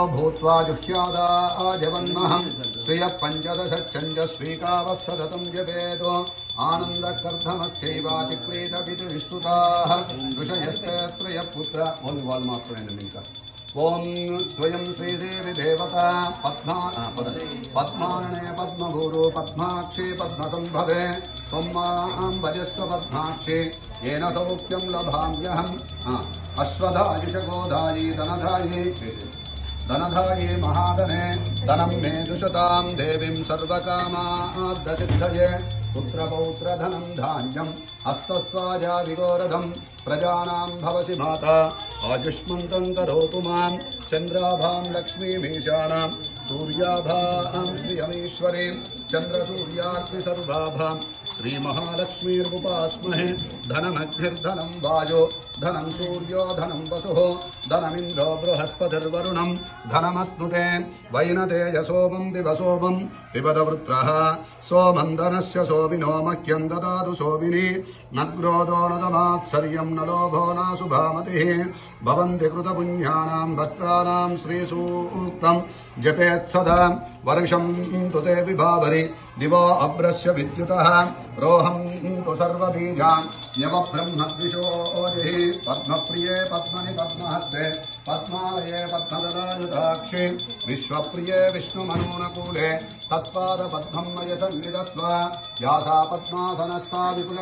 भूत्वा जुह्यादाजवन्महं श्रियः पञ्चदशच्छन्दस्वीकावः सततं जपेतो आनन्दकर्धमस्यैवाचिक्रीतपिति विस्तुताः ऋषयस्त्रयः पुत्र ओम स्वयं श्रीदेवी देवता पद्मानने पद्मगुरु पद्माक्षी पद्मसंभवे त्वं भजस्व पद्माक्षी येन सौख्यं लभाम्यहम् अश्वधायि च गोधायि धनधाये महाधने धनं मे दुषतां देवीं सर्वकामार्थसिद्धये पुत्रपौत्रधनं धान्यं हस्तस्वाजा विगोरधं प्रजानां भवसि माता आजुष्मन्तं करोतु मां चन्द्राभां लक्ष्मीमीशानां सूर्याभां श्रियमीश्वरीं चन्द्रसूर्याग्निसर्वाभां श्रीमहालक्ष्मीर्मुपास्महे धनमग्निर्धनं वायो धनं सूर्यो धनं वसुः धनमिन्द्रो बृहस्पतिर्वरुणं धनमस्नुते वैनतेजसोमं विवसोमं पिबद वृत्रः सोमन्दनस्य सोमिनो मह्यं ददातु सोमिनी न क्रोधो न दमात्सर्यं न लोभो नाशुभामतिः भवन्ति कृतपुण्यानां भक्तानां श्रीसूक्तं जपेत् सदा वर्षं तु ते विभावरि दिवो अभ्रस्य विद्युतः रोहं तु सर्वबीजान् न्यवब्रह्मद्विषोजिः पद्मप्रिये पद्मनि पद्महस्ते पद्मालये पद्मदलायुधाक्षि विश्वप्रिये विष्णुमनूनकूले तत्पादपद्मं मय सन्निधस्व यासा पद्मासनस्था विपुल